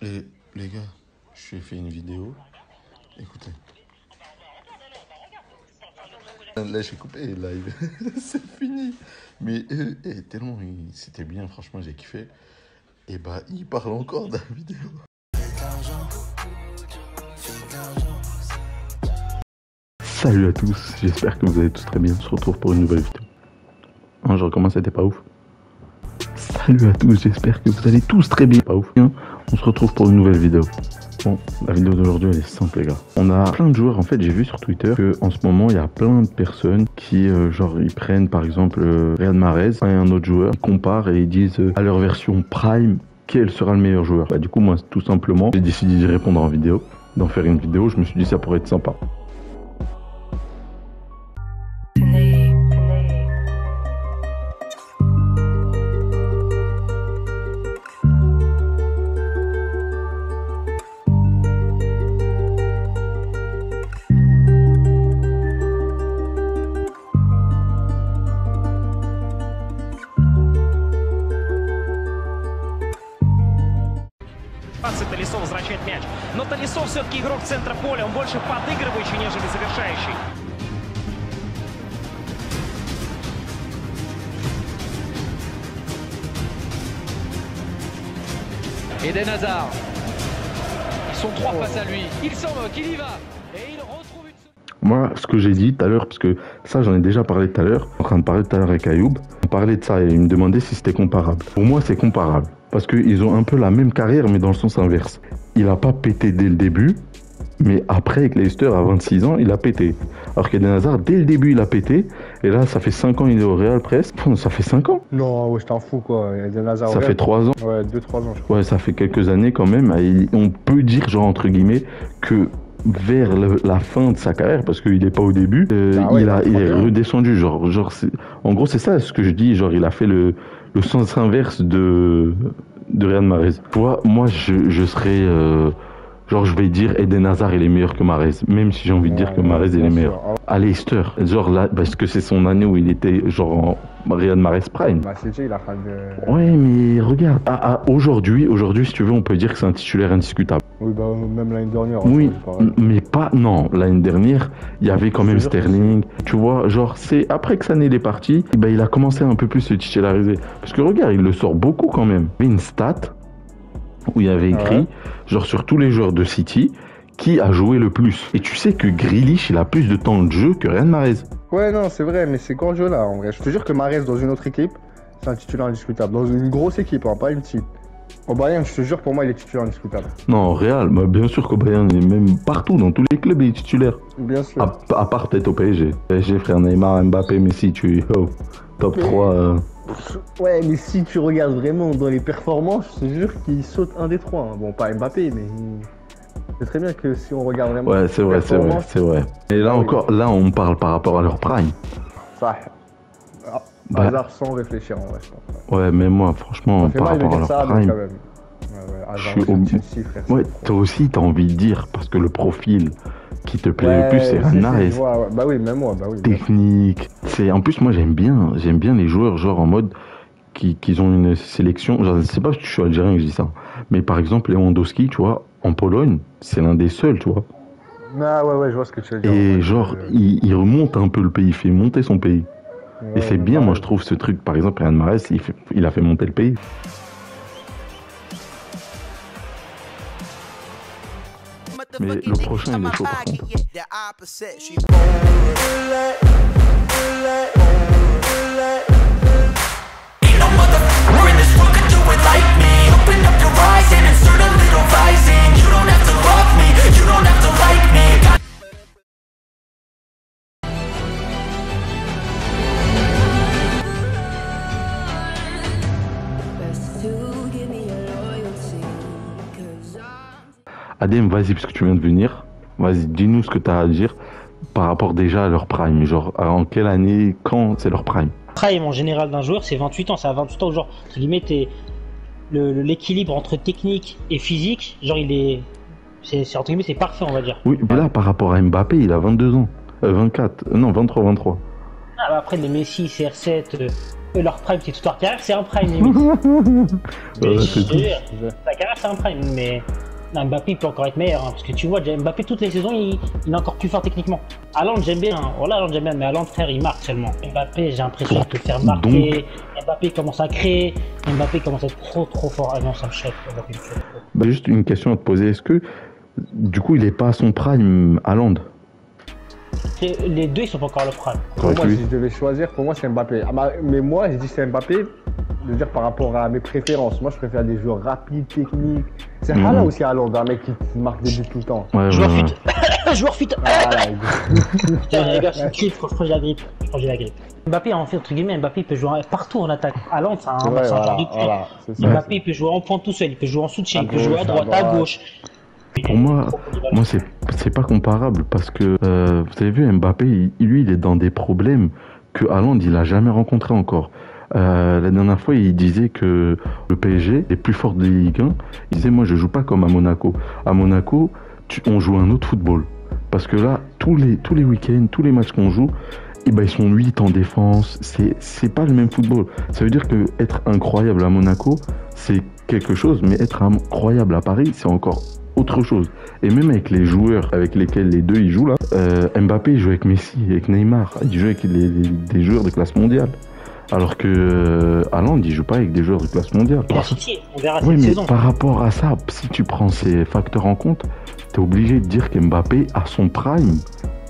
Et les gars, je fait une vidéo. Écoutez. Là, j'ai coupé live. C'est fini. Mais tellement, c'était bien, franchement, j'ai kiffé. Et bah, il parle encore dans la vidéo. Salut à tous, j'espère que vous allez tous très bien. On se retrouve pour une nouvelle vidéo. Non, je recommence, c'était pas ouf. Salut à tous, j'espère que vous allez tous très bien. Pas ouf, hein. On se retrouve pour une nouvelle vidéo. Bon, la vidéo d'aujourd'hui elle est simple les gars. On a plein de joueurs, en fait j'ai vu sur Twitter que en ce moment il y a plein de personnes qui genre ils prennent par exemple Riyad Mahrez et un autre joueur, ils comparent et ils disent à leur version Prime quel sera le meilleur joueur. Bah du coup moi tout simplement j'ai décidé d'y répondre en vidéo, d'en faire une vidéo, je me suis dit ça pourrait être sympa. Талисов возвращает мяч. Но Талисов все-таки игрок центра поля. Он больше подыгрывающий, нежели завершающий. Eden Hazard. Ils sont trois face à lui. Il s'en moque, il y va. Et il retrouve une... Moi, ce que j'ai dit tout à l'heure, parce que ça j'en ai déjà parlé tout à l'heure, en train de parler tout à l'heure avec Ayoub, on parlait de ça et il me demandait si c'était comparable. Pour moi c'est comparable, parce qu'ils ont un peu la même carrière mais dans le sens inverse. Il a pas pété dès le début, mais après avec Leicester à 26 ans, il a pété. Alors qu'Eden Hazard, dès le début il a pété, et là ça fait 5 ans il est au Real presque. Ça fait 5 ans. Non, ouais, je t'en fous quoi. Eden Hazard. Ça fait 3 ans. Ouais, 2-3 ans je crois. Ouais, ça fait quelques années quand même. Et on peut dire, genre entre guillemets, que vers la fin de sa carrière, parce qu'il n'est pas au début, il est redescendu. En gros, c'est ça ce que je dis. Genre, il a fait le sens inverse de Riyad Mahrez. Tu vois, moi, je serais... genre, je vais dire Eden Hazard, il est meilleur que Mahrez. Même si j'ai envie de dire que Mahrez, il est meilleur. À Leicester, genre là, parce que c'est son année où il était genre en Riyad Mahrez Prime. Bah, c'est déjà, il a fait de... Ouais, mais regarde, aujourd'hui, si tu veux, on peut dire que c'est un titulaire indiscutable. Oui, bah, même l'année dernière. Oui, mais pas... Non, l'année dernière, il y avait quand même Sterling. Tu vois, genre, c'est après que Sané est parti, bah, il a commencé un peu plus se titulariser. Parce que regarde, il le sort beaucoup quand même. Il y avait une stat où il y avait écrit, genre sur tous les joueurs de City, qui a joué le plus. Et tu sais que Grealish, il a plus de temps de jeu que Riyad Mahrez. Ouais, non, c'est vrai, mais c'est quand jeu là, en vrai. Je te jure que Mahrez, dans une autre équipe, c'est un titulaire indiscutable. Dans une grosse équipe, hein, pas une petite. Au Bayern, je te jure, pour moi, il est titulaire indiscutable. Non, au Real, bah, bien sûr qu'au Bayern, et même partout, dans tous les clubs, il est titulaire. Bien sûr. À part peut-être au PSG. PSG, frère Neymar, Mbappé, Messi, top 3. Ouais, mais si tu regardes vraiment dans les performances, je te jure qu'il saute un des trois. Hein. Bon, pas Mbappé, mais... C'est très bien que si on regarde vraiment... Ouais, c'est vrai. Et là encore, là, on parle par rapport à leur prime. Ça... Hazard sans réfléchir, en vrai, je pense. Ouais, mais moi, franchement, par rapport à leur prime... Ouais, toi aussi, t'as envie de dire, parce que le profil qui te plaît le plus, c'est Riyad Mahrez. Bah oui, même moi, bah oui. Technique. En plus, moi, j'aime bien les joueurs, genre en mode... qui ont une sélection... Genre, je sais pas si je suis algérien que je dis ça, mais par exemple, Lewandowski, tu vois, en Pologne, c'est l'un des seuls, tu vois. Ah ouais, je vois ce que tu veux dire. Et genre, il remonte un peu le pays, il fait monter son pays. Ouais, et c'est bien, moi je trouve ce truc, par exemple, Riyad Mahrez, il a fait monter le pays. Mais le prochain, il est chaud par contre. Adem, vas-y, parce que tu viens de venir, vas-y, dis-nous ce que tu as à dire par rapport déjà à leur prime. Genre, en quelle année, quand c'est leur prime? Prime en général d'un joueur, c'est 28 ans. C'est à 28 ans, genre, entre guillemets, l'équilibre entre technique et physique, genre, entre guillemets, c'est parfait, on va dire. Oui, mais là, par rapport à Mbappé, il a 22 ans. 23. Ah, bah après, les Messi, CR7, leur prime, c'est toute leur carrière, c'est un prime limite. Ouais, Je c'est te tout. jure, la carrière, c'est un prime, mais non, Mbappé il peut encore être meilleur, hein, parce que tu vois, Mbappé toutes les saisons, il est encore plus fort techniquement. Haaland, j'aime bien, hein. Voilà, Haaland, j'aime bien, mais Haaland, frère, il marque seulement. Mbappé, j'ai l'impression de te faire marquer. Mbappé commence à créer. Mbappé commence à être trop fort. Ah non, ça me choque. Mbappé, Bah, juste une question à te poser. Est-ce que, du coup, il est pas à son prime, Haaland? les deux, ils sont pas encore à leur prime. Pour moi, lui. si je devais choisir, pour moi, c'est Mbappé. Mais moi, je dis c'est Mbappé, je veux dire par rapport à mes préférences. Moi, je préfère des joueurs rapides, techniques. C'est Haaland aussi, Haaland, un mec qui marque des buts tout le temps. Ouais, Joueur ouais, fit. Joueur fit. Voilà, Putain, les gars, je suis clip, je crois que j'ai la grippe. Je crois que j'ai la grippe. Mbappé, en fait, entre guillemets, Mbappé il peut jouer partout en attaque. Haaland, c'est un ouais, joueur de prix. voilà, c'est ça. Mbappé, il peut jouer en pointe tout seul, il peut jouer en soutien, il peut jouer à droite, à gauche. Pour moi, c'est pas comparable parce que vous avez vu Mbappé, lui, il est dans des problèmes que Haaland il a jamais rencontré encore. La dernière fois, il disait que le PSG est plus fort de Ligue 1. Il disait moi, je joue pas comme à Monaco. À Monaco, on joue un autre football parce que là, tous les week-ends, tous les matchs qu'on joue, eh ben, ils sont 8 en défense. C'est pas le même football. Ça veut dire que être incroyable à Monaco, c'est quelque chose, mais être incroyable à Paris, c'est encore autre chose. Et même avec les joueurs avec lesquels les deux ils jouent là, Mbappé il joue avec Messi, avec Neymar, il joue avec des joueurs de classe mondiale. Alors que Haaland il joue pas avec des joueurs de classe mondiale. Il a City, on verra Oui, cette mais saison. par rapport à ça, si tu prends ces facteurs en compte, t'es obligé de dire qu'Mbappé à son prime,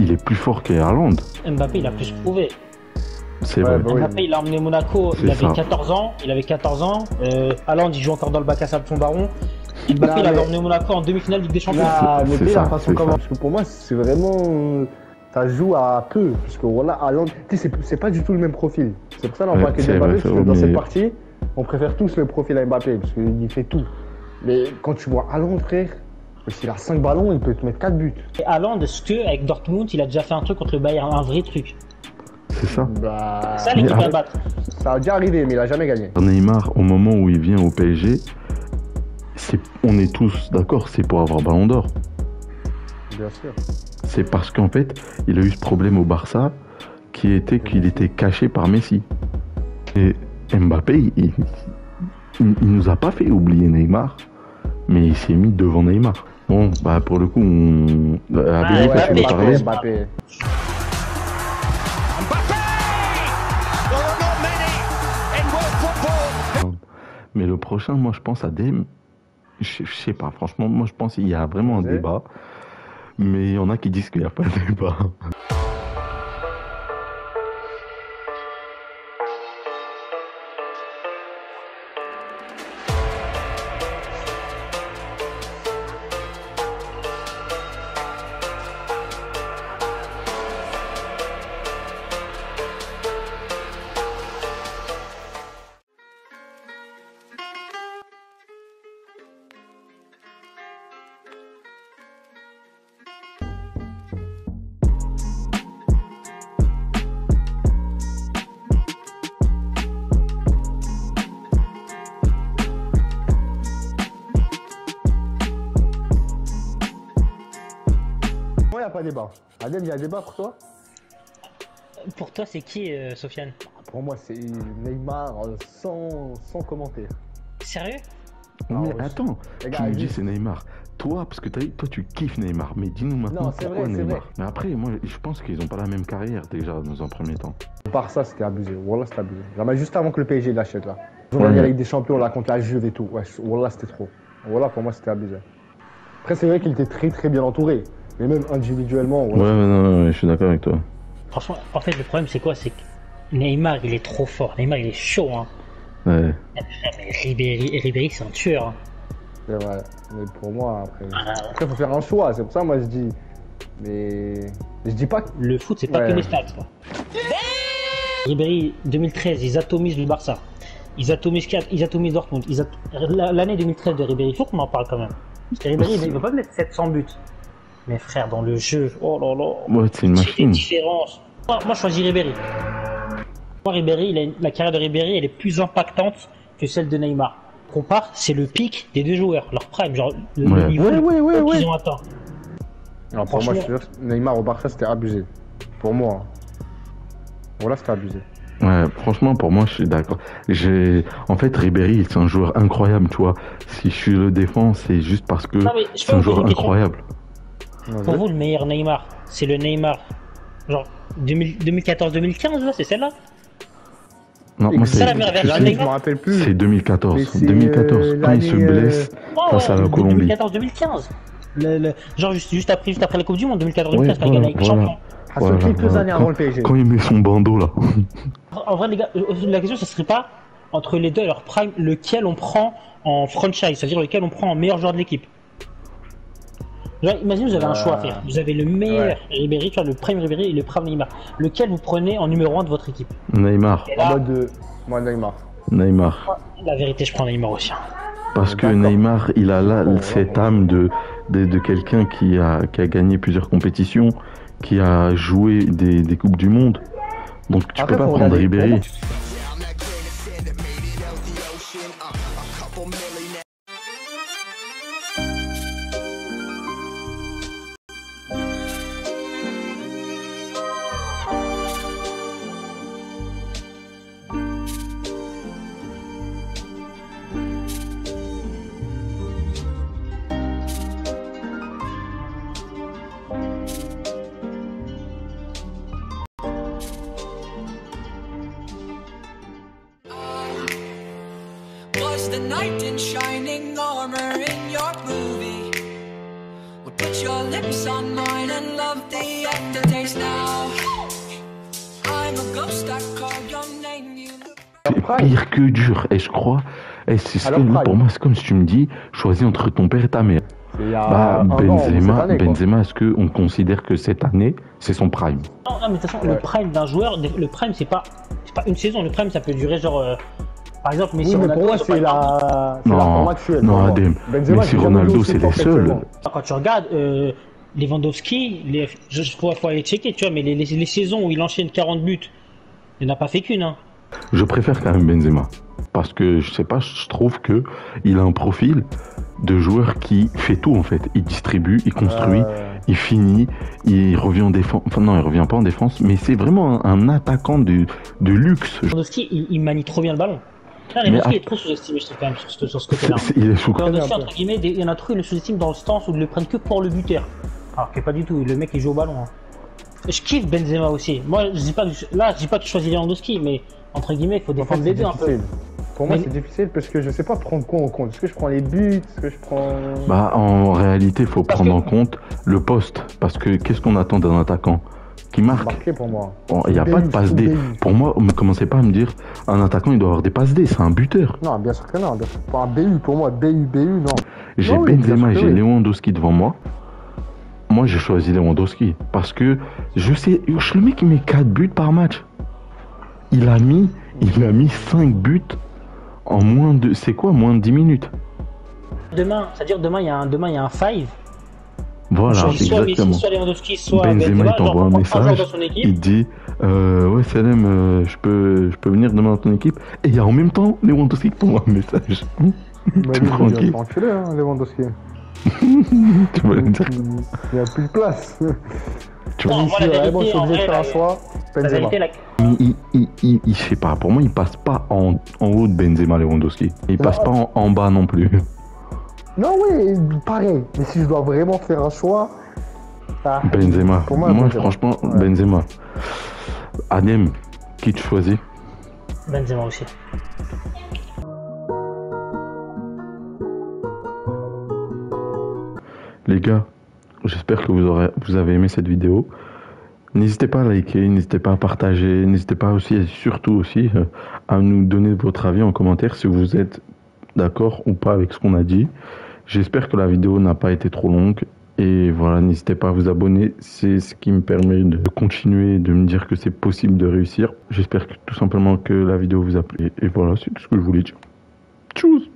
il est plus fort qu'Haaland. Mbappé, il a plus prouvé. C'est Ouais, vrai. bah oui. Mbappé, il a emmené Monaco, il C'est avait ça. 14 ans. Haaland, il joue encore dans le bac à sable son baron. Mbappé, Non, il avait mais- emmené Monaco en demi-finale Ligue des Champions. Nah, mais C'est tu sais, ça, la façon c'est comment. ça. Parce que pour moi, c'est vraiment. Ça joue à peu. Parce que voilà, Haaland, tu sais, c'est pas du tout le même profil. C'est pour ça qu'on Ouais, parle que c'est de Mbappé, vrai, parce c'est que dans vrai, cette mais- partie, on préfère tous le profil à Mbappé, parce qu'il fait tout. Mais quand tu vois Haaland, frère, s'il a 5 ballons, il peut te mettre 4 buts. Et Haaland, est-ce qu'avec Dortmund, il a déjà fait un truc contre le Bayern, un vrai truc? C'est ça. Bah, Ça, l'équipe Mais à battre. ça a déjà arrivé, mais il a jamais gagné. Neymar, au moment où il vient au PSG, on est tous d'accord, c'est pour avoir Ballon d'Or. Bien sûr. C'est parce qu'en fait, il a eu ce problème au Barça qui était qu'il était caché par Messi. Et Mbappé, il nous a pas fait oublier Neymar, mais il s'est mis devant Neymar. Bon, bah pour le coup, Abelé, ouais, quand tu veux Mbappé, parler, Mbappé. Mbappé! There are not many in world football. mais le prochain, moi je pense à Deme. Je sais pas, franchement, moi je pense qu'il y a vraiment un Vas-y. débat, mais il y en a qui disent qu'il n'y a pas de débat. Moi, il n'y a pas débat. Adem, il y a débat pour toi? Pour toi, c'est qui, Sofiane? Pour moi, c'est Neymar sans commentaire. Sérieux? Mais ouais. attends, Les gars, tu me dis juste- c'est Neymar. Toi, parce que toi tu kiffes Neymar, mais dis-nous maintenant Non, c'est pourquoi vrai, c'est Neymar. vrai. Mais après, moi je pense qu'ils n'ont pas la même carrière déjà dans un premier temps. Par ça, c'était abusé. Wallah, c'était abusé. Genre, mais juste avant que le PSG l'achète, là. Ils ont Ouais, gagné mais- la Ligue des Champions, là, contre la Juve et tout. Ouais, Wallah, c'était trop. Wallah, pour moi, c'était abusé. Après, c'est vrai qu'il était très bien entouré. Mais même individuellement, Ouais, Wallah, non, je suis d'accord avec toi. Franchement, en fait, le problème, c'est quoi? C'est que Neymar, il est trop fort. Neymar, il est chaud, hein. Ouais. Mais Ribéry, c'est un tueur, hein. c'est vrai. Mais pour moi, après, faut faire un choix. C'est pour ça, moi, je dis. Mais. Je dis pas que. Le foot, c'est pas Ouais. que les stats, quoi. Ribéry, 2013, ils atomisent le Barça. Ils atomisent Dortmund. L'année 2013 de Ribéry, il faut qu'on en parle quand même. Parce que Ribéry, il ne va pas mettre 700 buts. Mais frère, dans le jeu, oh là là. Ouais, c'est une C'est machine. des différences. Moi, je choisis Ribéry. Moi, Ribéry, la carrière de Ribéry, elle est plus impactante que celle de Neymar. Compare, c'est le pic des deux joueurs, leur prime, genre le Ouais. niveau Ouais. qu'ils ont atteint. Alors, pour moi, je te jure, Neymar au Barça, c'était abusé. Pour moi. Voilà, c'était abusé. Ouais, franchement, pour moi, je suis d'accord. En fait, Ribéry, c'est un joueur incroyable, tu vois. Si je le défends, c'est juste parce que c'est un joueur incroyable. Pour vous, le meilleur Neymar, c'est le Neymar, genre 2014-2015, c'est celle-là? Non, moi, c'est la meilleure version de je me Neymar. rappelle plus. C'est 2014. 2014, quand il se blesse face à la Colombie. 2014-2015. Genre juste après la Coupe du Monde, 2014-2015, Ouais, quand il gagne avec les champions. Quelques années avant le PSG. Quand il met son bandeau là. En vrai, les gars, la question, ce serait pas entre les deux, leur prime, lequel on prend en franchise, c'est-à-dire lequel on prend en meilleur joueur de l'équipe. Genre, imaginez, vous avez un choix à faire. Vous avez le meilleur Ribéry, tu vois, le prime Ribéry et le prime Neymar. Lequel vous prenez en numéro 1 de votre équipe? Neymar. Là, Moi, Neymar. Neymar. La vérité, je prends Neymar aussi. Parce que Neymar, il a là cette âme de quelqu'un qui a gagné plusieurs compétitions, qui a joué des Coupes du Monde. Donc tu peux pas prendre Ribéry. The knight in shining armor in your movie would put your lips on mine and love the aftertaste now. I'm a ghost, I call your name, you look... C'est pire que dur, et je crois, pour moi c'est comme si tu me dis, choisis entre ton père et ta mère. Benzema, est-ce qu'on considère que cette année, c'est son prime? Non, mais de toute façon, le prime d'un joueur, le prime c'est pas une saison, le prime ça peut durer genre... Par exemple, Messi, mais pour moi, c'est la forme actuelle. Non, Adem. Messi, Ronaldo, c'est les seuls. Quand tu regardes Lewandowski, faut aller checker, tu vois, mais les saisons où il enchaîne 40 buts, il n'a pas fait qu'une. Hein. Je préfère quand même Benzema. Parce que, je sais pas, je trouve que il a un profil de joueur qui fait tout, en fait. Il distribue, il construit, il finit, il revient en défense. Enfin, non, il revient pas en défense, mais c'est vraiment un attaquant de luxe. Lewandowski, il manie trop bien le ballon. Lewandowski est trop sous-estimé, je trouve, quand même, sur ce côté-là. Il est sous-estimé. Lewandowski, entre guillemets, il y en a trop, il le sous-estime dans le sens où ils le prennent que pour le buteur. Alors que pas du tout, le mec il joue au ballon. Hein. Je kiffe Benzema aussi. Moi, je dis pas que je choisis Lewandowski, mais entre guillemets, il faut défendre les deux un peu. Pour moi, c'est difficile parce que je sais pas prendre quoi en compte. Est-ce que je prends les buts? Est-ce que je prends... En réalité, il faut prendre en compte le poste. Parce que qu'est-ce qu'on attend d'un attaquant qui marque? Pour moi. Il n'y a pas de passe D. Pour moi, ne commencez pas à me dire un attaquant il doit avoir des passes D, c'est un buteur. Non, bien sûr que non. Pas un BU pour moi, BU, non. J'ai Benzema et j'ai Lewandowski devant moi. Moi, j'ai choisi Lewandowski parce que je sais, le mec il met 4 buts par match. Il a mis 5 buts en moins de 10 minutes. Demain, c'est-à-dire demain il y a un 5. Voilà, exactement. Soit Lewandowski, soit Benzema, il t'envoie un message, il dit ouais Salem, je peux venir demain dans ton équipe. Et il y a en même temps Lewandowski qui t'envoie un message. T'es tranquille. Tranquille, hein, Lewandowski. Tu vas le dire. Il n'y a plus de place. Tu vois, moi, la vérité, en vrai, la vérité, il fait pas. Pour moi, il passe pas en haut de Benzema, Lewandowski. Il passe pas en bas non plus. Non, oui, pareil. Mais si je dois vraiment faire un choix... Benzema. Pour moi franchement, Benzema. Adem, qui tu choisis? Benzema aussi. Les gars, j'espère que vous avez aimé cette vidéo. N'hésitez pas à liker, n'hésitez pas à partager, n'hésitez pas aussi, et surtout aussi, à nous donner votre avis en commentaire si vous êtes d'accord ou pas avec ce qu'on a dit. J'espère que la vidéo n'a pas été trop longue. Et voilà, n'hésitez pas à vous abonner. C'est ce qui me permet de continuer, de me dire que c'est possible de réussir. J'espère tout simplement que la vidéo vous a plu. Et voilà, c'est tout ce que je voulais dire. Tchuss!